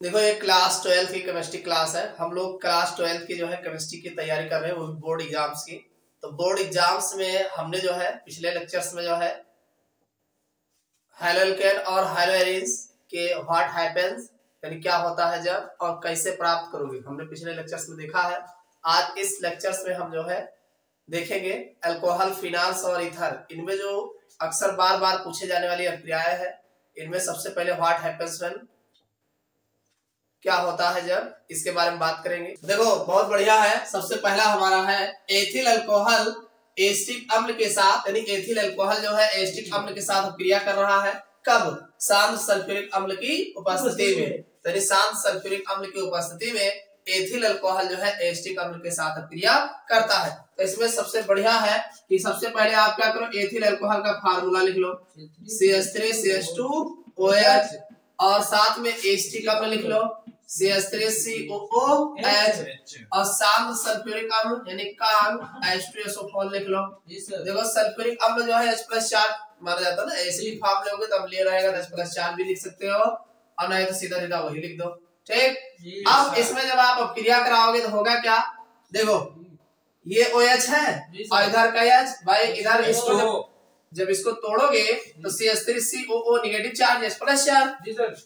देखो ये क्लास 12 की केमिस्ट्री क्लास है। हम लोग क्लास 12 की जो है केमिस्ट्री की तैयारी कर रहे हैं, वो भी बोर्ड एग्जाम्स की। तो बोर्ड एग्जाम्स में हमने जो है पिछले लेक्चर्स में जो है हाइड्रोएल्केन और हाइड्रोएरिन्स के व्हाट हैपेंस यानी क्या होता है जब और कैसे प्राप्त करोगे, हमने पिछले लेक्चर्स में देखा है। आज इस लेक्चर्स में हम जो है देखेंगे अल्कोहल, फिनाल्स और ईथर। इनमें जो अक्सर बार बार पूछे जाने वाली अभिक्रियाएं हैं, इनमें सबसे पहले व्हाट हैपेंस व्हेन, क्या होता है जब, इसके बारे में बात करेंगे। देखो बहुत बढ़िया है। सबसे पहला हमारा है एथिल अल्कोहल एसिटिक अम्ल के साथ, यानी एथिल अल्कोहल जो है एसिटिक अम्ल के साथ क्रिया कर रहा है। कब? शांत सल्फ्यूरिक अम्ल की उपस्थिति में। यानी शांत सल्फ्यूरिक अम्ल की उपस्थिति में एथिल अल्कोहल जो है एसिटिक अम्ल के साथ क्रिया करता है। तो इसमें सबसे बढ़िया है कि सबसे पहले आप क्या करो, एथिल अल्कोहल का फार्मूला लिख लो, CH3CH2OH, और साथ में एसिटिक अम्ल लिख लो CH3COOH, और शांत सल्फ्यूरिक अम्ल यानी कान H2SO4 लिख लो। देखो सल्फ्यूरिक अम्ल जो है H+4 माना जाता है ना, एसिडिक फॉर्म लोगे तो अम्लीय रहेगा, तो H+4 भी लिख सकते हो, और नहीं तो सीधा सीधा वही लिख दो। ठीक। अब इसमें जब आप अपक्रिया कराओगे तो होगा क्या, देखो ये OH है और इधर का H, भाई इधर इसको जब इसको तोड़ोगे तो CH3COO नेगेटिव चार्ज H+4,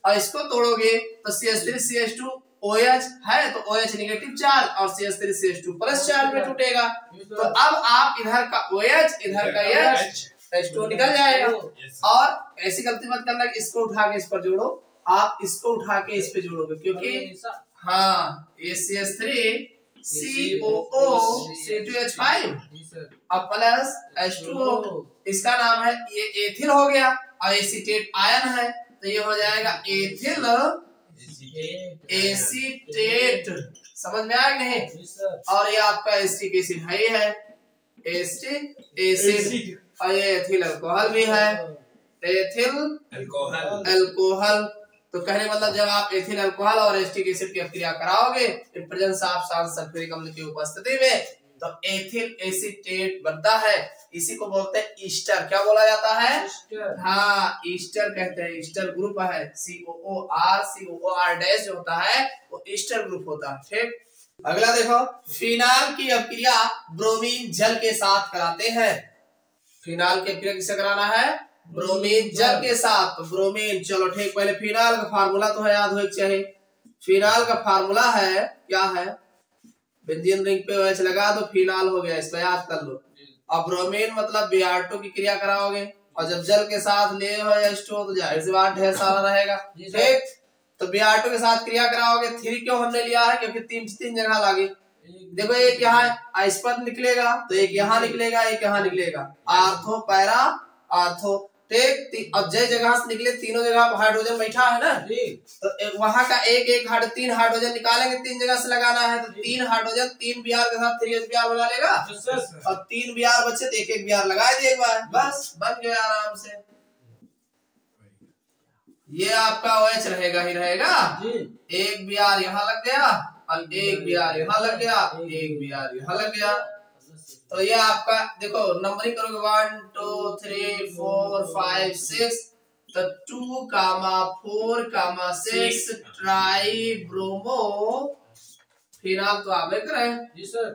और इसको तोड़ोगे तो CH3CH2OH है तो OH नेगेटिव चार्ज और CH3CH2 प्लस चार्ज में टूटेगा। तो अब आप इधर का OH इधर का H2 निकल जाएगा। और ऐसी गलती मत करना कि इसको उठा के इस पर जोड़ो, आप इसको उठा के इस पे जोड़ोगे, क्योंकि हाँ ये CH3COO C2H5 और प्लस H2O, इसका नाम है ये एथिल हो गया, और एसीटेट आयन है तो ये हो जाएगा एथिल एसीटेट। समझ में आया कि नहीं? और ये आपका एसिटिक एसिड है एसिटिक एसिड, और ये एथिल अल्कोहल भी है, एथिल अल्कोहल। तो कहने मतलब जब आप एथिल अल्कोहल और एसिटिक एसिड की अभिक्रिया कराओगे इन प्रेजेंस ऑफ शांत सल्फ्यूरिक अम्ल की उपस्थिति में, तो एथिल एसीटेट बनता है। इसी को बोलते हैं ईस्टर। क्या बोला जाता है? हाँ ईस्टर कहते हैं। ईस्टर ग्रुप है, COOR डैश जो होता है वो ईस्टर ग्रुप होता है। ठीक। अगला देखो, फिनाल की अभिक्रिया ब्रोमीन जल के साथ कराते हैं। फिनाल की अभिक्रिया किससे कराना है? ब्रोमीन जल के साथ। तो ब्रोमीन, चलो ठीक, पहले फिनाल का फार्मूला तो है, याद हो चाहिए। फिनाल का फार्मूला है, क्या है, बेंजीन रिंग पे OH लगा दो, फिनाल हो गया, इसको याद कर लो। अब ब्रोमीन मतलब Br2 की क्रिया कराओगे, और जब जल के साथ ले हो H2 तो जाहिर सी बात ढेर सारा रहेगा। ठीक। तो Br2 के साथ क्रिया कराओगे, 3 क्यों हमने लिया है, क्योंकि तीन जगह लागे। देखो एक यहाँ इस पर निकलेगा तो एक यहाँ निकलेगा, एक यहाँ निकलेगा, आर्थो पैरा आर्थो। ठीक। अब जय जगह से निकले तीनों जगह हाइड्रोजन बैठा है ना, तो वहां का एक तीन हाइड्रोजन निकालेंगे, 3 जगह से लगाना है, तो 3 हाइड्रोजन 3 Br के साथ 3H बना लेगा, और 3 Br बचे तो एक Br लगा दिए एक बार, बस बन गया आराम से। ये आपका OH रहेगा ही रहेगा, एक Br यहाँ लग गया और एक Br यहाँ लग गया, एक Br यहाँ लग गया। तो ये आपका देखो नंबरिंग करोगे 1 2 3 4 5 6, तो 2, 4, 6 ट्राई ब्रोमो फिनाल तो आवे करें जी सर,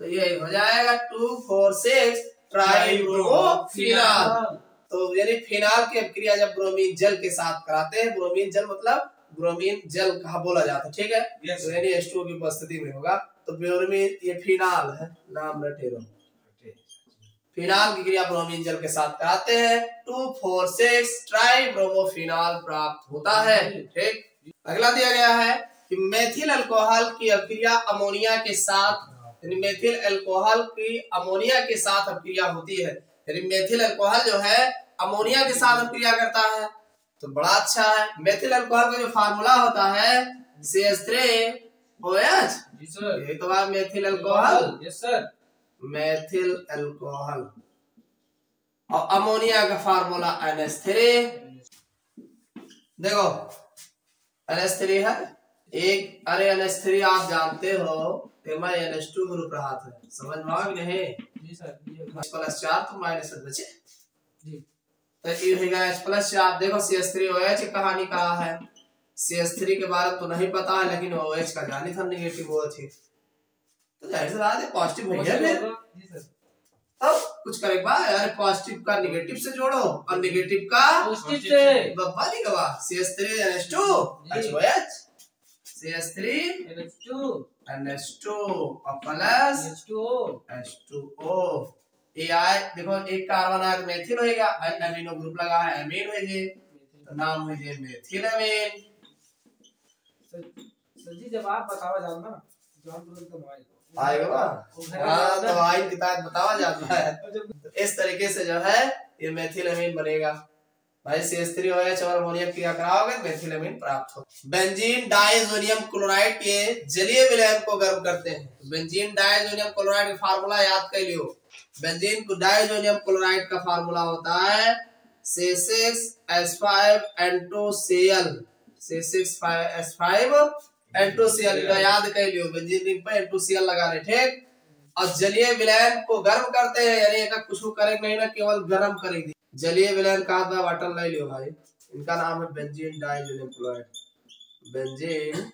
तो ये हो जाएगा 2 4 6 ट्राई ब्रोमो फिनाल। तो यानी फिनाल की अभिक्रिया जब ब्रोमीन जल के साथ कराते हैं, ब्रोमीन जल मतलब ब्रोमीन जल कहा बोला जाता है। ठीक है। तो यानी H2O की उपस्थिति में होगा, तो ब्रोमीन ये फिनाल है, नाम रटे रहो। फिनाल की क्रिया ब्रोमीन जल के साथ कराते हैं, 2 4 6 ट्राई ब्रोमो फिनाल प्राप्त होता है। ठीक। अगला दिया गया है कि मेथिल अल्कोहल की अभिक्रिया अमोनिया के साथ, यानी मेथिल अल्कोहल की अमोनिया के साथ अभिक्रिया होती है, यानी मेथिल अल्कोहल जो है अमोनिया के साथ अभिक्रिया करता है। तो बड़ा अच्छा है। मेथिल अल्कोहल का जो फार्मूला होता है CH3OH, यही तो है methyl alcohol. Yes sir, methyl alcohol. और अमोनिया का फार्मूला NH3। देखो NH3 है एक, अरे NH3 आप जानते हो NH2 ग्रुप रहा था, समझ में आ नहीं? जी सर। H+4 तो माइनस बचे जी, तो ये हो गया H+4। देखो CH3OH कहानी कहा है, CH3 के बारे में तो नहीं पता है, लेकिन OH का जानी था निगेटिव वो थी, तो जाहिर सी बात है पॉजिटिव है फिर। अब कुछ करेगा यार, पॉजिटिव का निगेटिव से जोड़ो और निगेटिव का पॉजिटिव से, बब्बा नहीं गवा। CH3NH2 HOH, CH3NH2 और प्लस H2O। ये आए देखो, एक कार्बन आया तो मेथिल होएगा, अमीनो ग्रुप लगा है एमीन है जे, तो नाम है जे मेथिल अमीन। सर जी जब आप बतावा जानना जॉन तुरंत मोबाइल आएगा, हाँ तो आई किताब बतावा जाता है। तो इस तरीके से जो है ये मेथिल अमीन बनेगा भाई। CH3OH और अमोनियम क्रिया कराओगे मेथिल अमीन प्राप्त हो। बेंजीन डाइजोनियम क्लोराइड के जलीय विलयन को गर्म करते हैं। तो बेंजीन डाइजोनियम क्लोराइड का फार्मूला याद कर लियो। बेंजीन डाइजोनियम क्लोराइड का फार्मूला होता है C6H5N2Cl, C6H5N2Cl याद कर लियो। बेंजीन रिंग पे N2Cl लगा रहे, ठीक। और जलीय विलयन को गर्म करते हैं, यानी इनका कुछ करेंगे नहीं ना, केवल गर्म करेंगे। जलीय विलयन का बटन ले लियो भाई, इनका नाम है benzene diazonium chloride. Benzene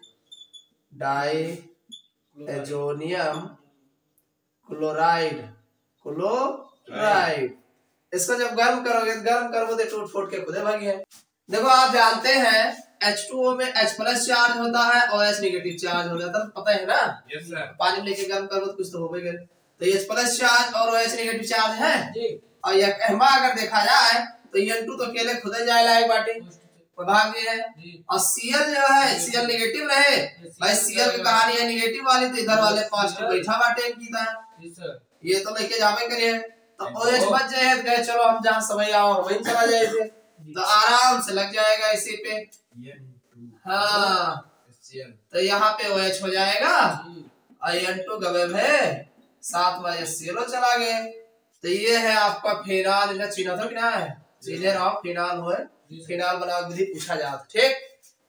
diazonium chloride, इसको जब गर्म करोगे, गर्म करोगे तो टूट फूट के खुदे भागी है। देखो आप जानते हैं H2O में H प्लस चार्ज होता है और H नेगेटिव चार्ज हो जाता है, पता है ना। Yes sir. पानी में लेके गर्म करोगे तो कुछ तो होगा, तो H प्लस चार्ज और OH नेगेटिव चार्ज है जी। और यह कहमा अगर देखा जाए तो N2 तो अकेले खुदे जाएगा एक बाटी भाग है, और Cl जो है Cl नेगेटिव रहे भाई। Cl की कहानी है नेगेटिव वाली, तो इधर वाले पॉजिटिव बैठा बाटे कीता है, ये तो लेके जावे करिए। तो OH बच जाए गए, चलो हम जहाँ समय आओ वहीं चला जाए, तो आराम से लग जाएगा इसी पे। हाँ तो यहाँ पे OH हो जाएगा और N2 गवे है, साथ में HCl चला गए। तो ये है आपका फिनाल, इनका चिन्ह था क्या है, चिन्ह ऑफ फिनाल हो, फिनाल बनाओ विधि पूछा जाता, ठीक।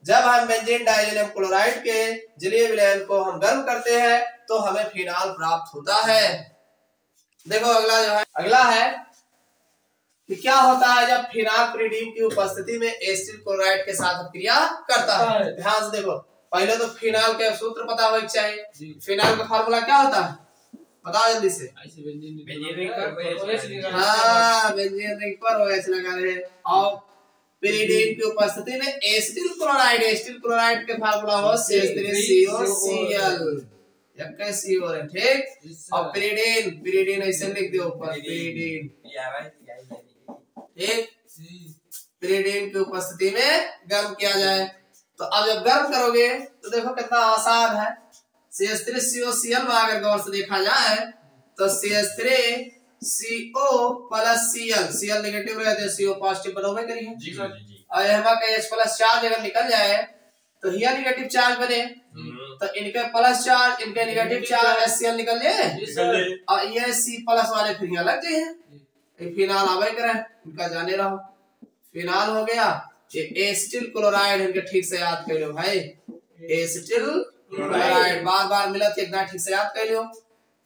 जब हम बेंजीन डाइजोनियम क्लोराइड के जलीय विलयन को हम गर्म करते हैं तो हमें फिनाल प्राप्त होता है। देखो अगला जो है, अगला है कि क्या होता है जब फिनाल पिरिडीन की उपस्थिति में एसिटिल क्लोराइड के साथ क्रिया करता है। ध्यान से देखो, पहले तो फिनाल के सूत्र पता होना चाहिए। फिनाल का फार्मूला क्या होता है बताओ जल्दी से। हाँ बेंजीन रिंग पर OH लगा रहे, और पिरिडीन की उपस्थिति में एसिटिल क्लोराइड के फार्मूला हो CH3COCl, CO है, ठीक। और पिरिडीन ऐसे लिख दो ऊपर, पिरिडीन, ठीक। पिरिडीन की उपस्थिति में गर्म किया जाए, तो अब जब गर्म करोगे तो देखो कितना आसान है। CH3COCl में अगर गौर से देखा जाए तो CH3CO प्लस Cl नेगेटिव रहते, CO पॉजिटिव बनोगे करिए, और यहाँ का H प्लस चार्ज अगर निकल जाए तो यहाँ नेगेटिव चार्ज बने, तो इनके प्लस चार्ज इनके नेगेटिव चार्ज HCl निकल जाए, और ये C प्लस वाले फिर यहाँ लग जाए, फिनाल आवे करे, इनका जाने रहो फिनाल हो गया। ये एसिटिल क्लोराइड इनके ठीक से याद कर लो भाई, एसिटिल क्लोराइड बार बार मिला तो एकदम ठीक से याद कर लो।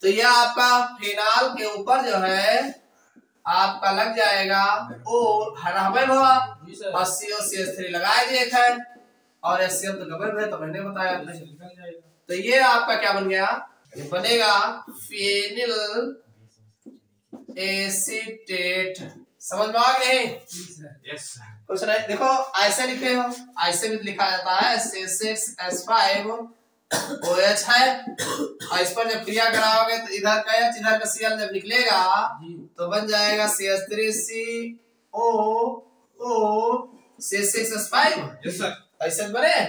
तो ये आपका फिनाल के ऊपर जो है आपका लग जाएगा ओ हरावे हुआ, और COCH3 लगाए देख है, और HCl तो गबर है, तो मैंने बताया। तो ये आपका क्या बन गया, ये बनेगा फिनिल एसीटेट। समझ में आ गए? यस कुछ नहीं, देखो ऐसे लिखे हो, ऐसे भी लिखा जाता है C6H5OH है, और इस पर जब क्रिया कराओगे तो इधर का H इधर का Cl जब निकलेगा तो बन जाएगा CH3CO C6H5। यस सर, ऐसे बने।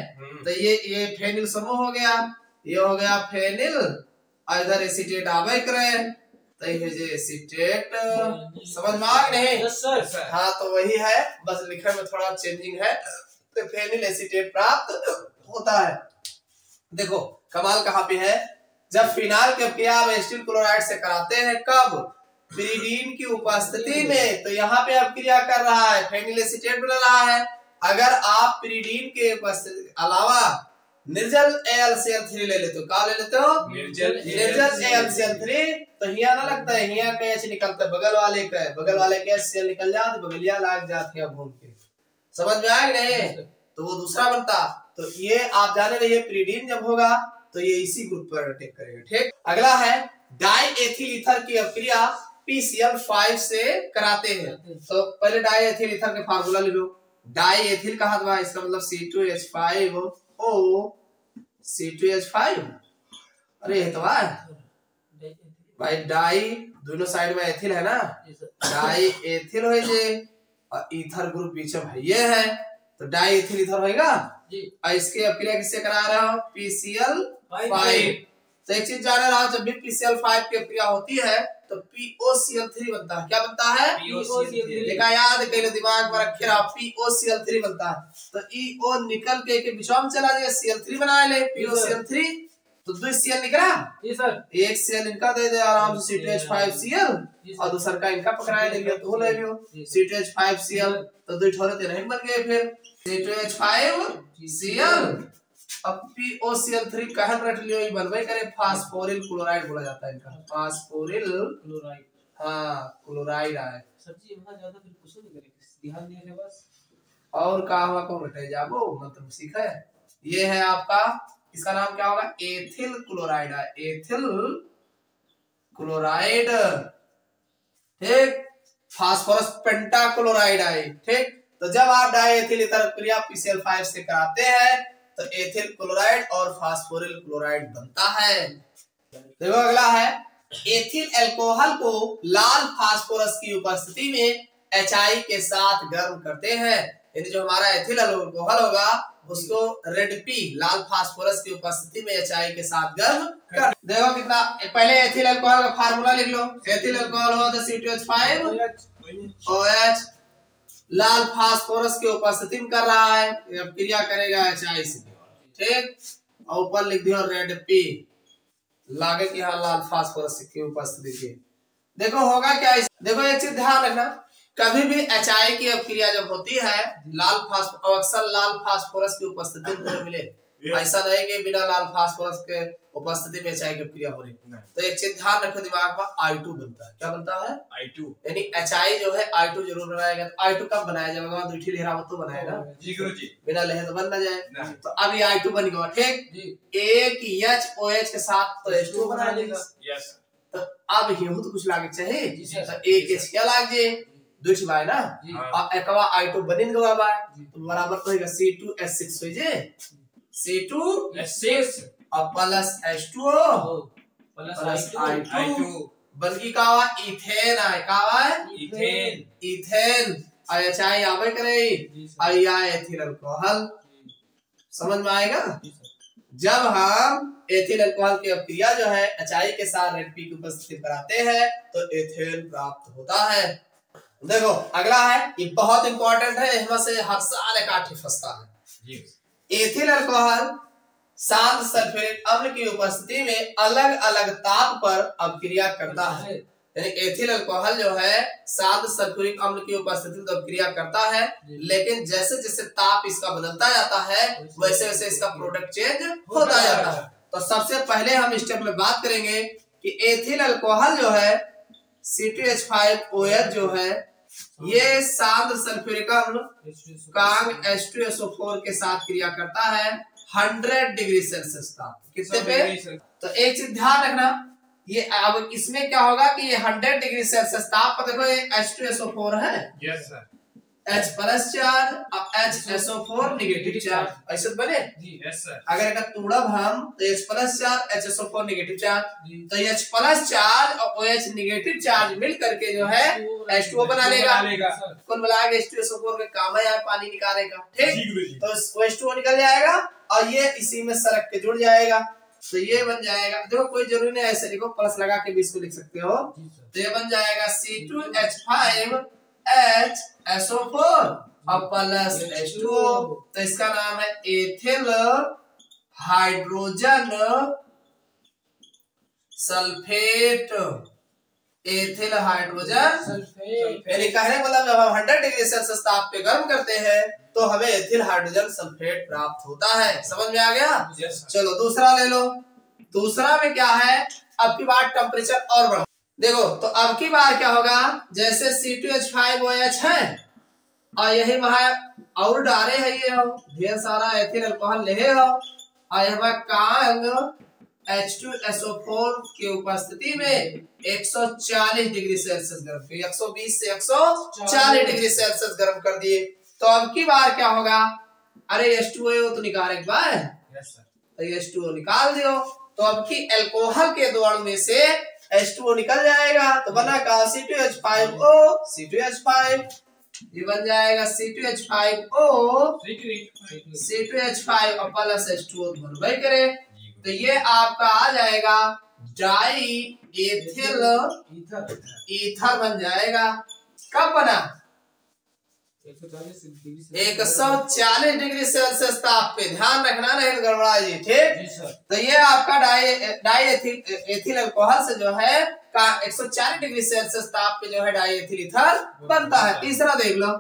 तो ये फेनिल समूह हो गया, ये हो गया फेनिल, और इधर एसीटेट आवे करे, तो ये जे एसीटेट। समझ में आ गए नहीं? Yes sir. हाँ तो वही है, बस लिखने में थोड़ा चेंजिंग है, तो फेनिल एसीटेट प्राप्त होता है। देखो कमाल कहाँ पे है, जब फिनाल की क्रिया में एसिटिल क्लोराइड से कराते हैं, कब, पिरिडीन की उपस्थिति में, तो यहाँ पे अब क्रिया कर रहा है, फेनिल एसीटेट बन रहा है। अगर आप पिरिडीन के उपस्थिति अलावा निर्जल AlCl3 ले लेते हो, क्या ले लेते हो, निर्जल AlCl3, तो हिया ना लगता है, हिया का H निकलता है, बगल वाले के HCl निकल जाते, बगलिया लाग जाते हैं घूम के। समझ में आ गए नहीं? तो वो दूसरा बनता, तो ये आप जाने रहिए प्रीडीन जब होगा तो ये इसी ग्रुप पर अटैक करेगा। ठीक, अगला है डाई एथिल ईथर की अभिक्रिया PCl5 से कराते हैं। तो पहले डाई एथिल ईथर के फार्मूला ले लो। डाई एथिल कहा था, इसका मतलब C2H5O C2H5। अरे ये तो भाई डाई दोनों साइड में एथिल है ना, डाई एथिल हो जे और ईथर ग्रुप बीच में है ये है, तो डाई एथिल ईथर होएगा जी। और इसके अभिक्रिया किससे करा रहा हूं? PCl5। तो एक चीज जान रहा हूं, जब भी PCl5 की अभिक्रिया होती है तो POCl3 बनता है। क्या बनता है? POCl3। देखा, याद कर दिमाग में रखे रहा, POCl3 बनता है। तो EO निकल के बीच में चला जाएगा, Cl3 बना ले, POCl3। तो 2 Cl निकला जी सर, एक Cl इनका दे दे आराम से C2H5Cl और दूसरा का इनका पकड़ाए ले लियो, तो ले लियो C2H5Cl। तो 2 ठोरे तो नहीं बन गए, फिर C2H5Cl अब POCl3 कहन रख लियो, ये बनवे करे फास्फोरिल क्लोराइड बोला जाता है इनका, फास्फोरिल क्लोराइड। हाँ क्लोराइड आए सर जी, वहां ज्यादा फिर कुछ नहीं करे, ध्यान दिए बस। और का हुआ को रटे जाबो मतलब सीखा है। ये है आपका, इसका नाम क्या होगा? एथिल क्लोराइड है, एथिल क्लोराइड। ठीक, फास्फोरस पेंटाक्लोराइड है। ठीक, तो जब आप डाई एथिल ईथर अभिक्रिया PCl5 से कराते हैं तो एथिल क्लोराइड और फास्फोरिल क्लोराइड बनता है। देखो अगला है, एथिल अल्कोहल को लाल फास्फोरस की उपस्थिति में HI के साथ गर्म करते हैं। यानी जो हमारा एथिल अल्कोहल होगा उसको रेड P लाल फास्फोरस की उपस्थिति में HI के साथ गर्म कर। देखो कितना, पहले एथिल अल्कोहल का फार्मूला लिख लो। एथिल अल्कोहल हो तो C2H5OH लाल फास्फोरस की उपस्थिति में कर रहा है, क्रिया करेगा HI से। ठीक, और ऊपर लिख दिया रेड P, लागे कि हाँ लाल फास्फोरस की उपस्थिति के। देखो होगा क्या, देखो एक चीज ध्यान रखना, कभी भी HI की अभिक्रिया जब होती है लाल फास्फोरस, अक्सर लाल फास्फोरस की उपस्थिति में मिले, ऐसा नहीं कि बिना लाल फास्फोरस के उपस्थिति में HI की अभिक्रिया हो रही। तो एक चीज ध्यान रखो दिमाग में, I2 बनता है। क्या बनता है? I2। यानी HI जो है I2 जरूर बनाएगा। तो I2 कब बनाया जाएगा? दूठी लहरा तो बनाएगा जी गुरु जी, बिना लहर तो बन ना जाए। तो अब ये I2 बन गया। ठीक, एक HOH के साथ तो H2 बना लेगा। यस, तो अब ये तो कुछ लागे चाहिए, तो एक H क्या लाग जे दुठ बाय ना, और एकवा I2 बनिन गवा बाय, तो बराबर तो होगा C2H6 हो जे, C2H6 और प्लस H2O प्लस I2 बल्कि का हुआ इथेन है। का हुआ इथेन, इथेन और HI आवे करे आया एथिल अल्कोहल। समझ में आएगा? जब हम एथिल अल्कोहल की अभिक्रिया जो है HI के साथ रेड P की उपस्थिति कराते हैं तो एथेन प्राप्त होता है। देखो अगला है, ये बहुत इंपॉर्टेंट है, इसमें से हर साल काठी फंसता है। एथिल अल्कोहल शांत सल्फ्यूरिक अम्ल की उपस्थिति में अलग अलग ताप पर अभिक्रिया करता है। यानी एथिल अल्कोहल जो है शांत सल्फ्यूरिक अम्ल की उपस्थिति में अभिक्रिया करता है, लेकिन जैसे जैसे ताप इसका बदलता जाता है वैसे वैसे इसका प्रोडक्ट चेंज होता जाता है। तो सबसे पहले हम स्टेप में बात करेंगे कि एथिल अल्कोहल जो है C2H5OH जो है ये शांत सल्फ्यूरिक अम्ल कांग H2SO4 के साथ क्रिया करता है 100 डिग्री सेल्सियस ताप। कितने पे? तो एक चीज ध्यान रखना, ये अब इसमें क्या होगा कि ये 100 डिग्री सेल्सियस ताप पर देखो ये H2SO4 है। Yes sir, H plus charge और HSO4 नेगेटिव चार्ज, ऐसे बने जी। यस सर, अगर का तोड़ब हम तो H plus charge HSO4 negative charge, तो H प्लस चार्ज और OH नेगेटिव चार्ज मिल करके जो है H2O बना लेगा। कुल मिला के H2SO4 के काम है यार पानी निकालेगा। ठीक, तो H2O निकल जाएगा और ये इसी में सरक के जुड़ जाएगा, तो ये बन जाएगा। देखो कोई जरूरी नहीं ऐसे लिखो, प्लस लगा के भी इसको लिख सकते हो। तो ये बन जाएगा C2H5HSO4 और प्लस H2O, तो इसका नाम है ethyl hydrogen sulphate. Ethyl hydrogen sulphate यानी कहने मतलब जब हम 100 डिग्री सेल्सियस ताप पे गर्म करते हैं तो हमें एथिल हाइड्रोजन सल्फेट प्राप्त होता है। समझ में आ गया? yes, चलो दूसरा ले लो। दूसरा में क्या है, अब की बार टेम्परेचर और बढ़ा। देखो तो अब की बार क्या होगा, जैसे C2H5OH है और यही वहां और डारे है ये हो ढेर सारा एथिल अल्कोहल ले हो और यहाँ कांग H2SO4 की उपस्थिति में 140 डिग्री सेल्सियस गर्म किया, 120 से 140 डिग्री सेल्सियस गर्म कर दिए। तो अब की बार क्या होगा, अरे H2O तो निकाल एक बार, तो H2O निकाल दियो, तो अब की अल्कोहल के दो अणु में से H2O निकल जाएगा, तो बना का C2H5O, C2H5, ये बन जाएगा C2H5O, C2H5 और प्लस H2O बनवाई करे, तो ये आपका आ जाएगा डाई एथिल ईथर बन जाएगा। कब बना, 140 डिग्री सेल्सियस ताप पे, ध्यान रखना नहीं तो गड़बड़ा जी, ठीक। तो ये आपका डाई एथिल अल्कोहल से जो है का 140 डिग्री सेल्सियस ताप पे जो है डाई एथिल ईथर बनता है। तीसरा देख लो,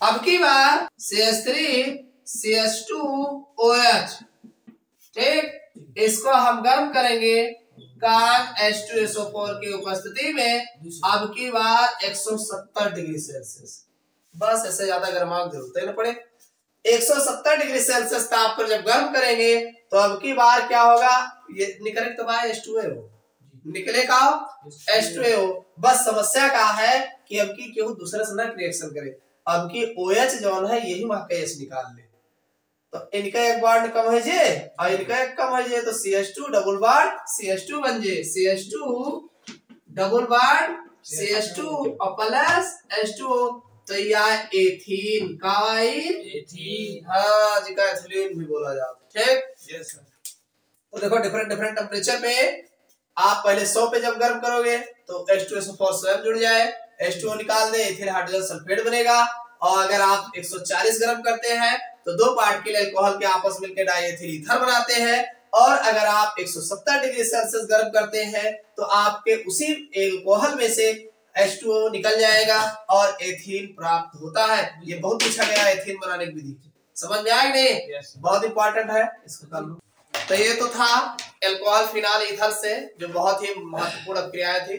अब की बार CH3 CH2OH, ठीक, इसको हम गर्म करेंगे कांग H2SO4 की उपस्थिति में, अब की बार 170 डिग्री सेल्सियस, बस ऐसे ज्यादा गर्माव जरूरत है पड़े। 170 डिग्री सेल्सियस ताप पर जब गर्म करेंगे तो अब की बार क्या होगा, ये निकले तो भाई H2O निकले का H2O, बस समस्या का है कि अब की केहू दूसरे से ना रिएक्शन करे, अब की OH जो है यही वहां का H निकाल ले, तो इनका एक बॉन्ड कम है जे और इनका एक कम है जे, तो CH2 डबल बॉन्ड CH2 बन जे, CH2 डबल बॉन्ड CH2 और प्लस H2O, तो यह एथीन का एथीन, हाँ जी का एथिलीन भी बोला जाता है, ठीक। Yes sir. तो देखो डिफरेंट टेम्परेचर पे आप पहले 100 पे जब गर्म करोगे तो H2SO4 स्वयं जुड़ जाए, H2O निकाल दे, एथिल हाइड्रोजन सल्फेट बनेगा, और अगर आप 140 गर्म करते हैं तो दो पार्टिकल अल्कोहल के आपस मिलकर डाइएथिल ईथर बनाते हैं, और अगर आप 170 डिग्री सेल्सियस गर्म करते हैं तो आपके उसी अल्कोहल में से H2O निकल जाएगा और एथीन प्राप्त होता है। ये बहुत पूछा गया एथीन बनाने की विधि, समझ में आया नहीं? yes, बहुत इंपॉर्टेंट है, इसको कर लो। तो ये तो था अल्कोहल फिनाल ईथर से जो बहुत ही महत्वपूर्ण क्रियाएं थी।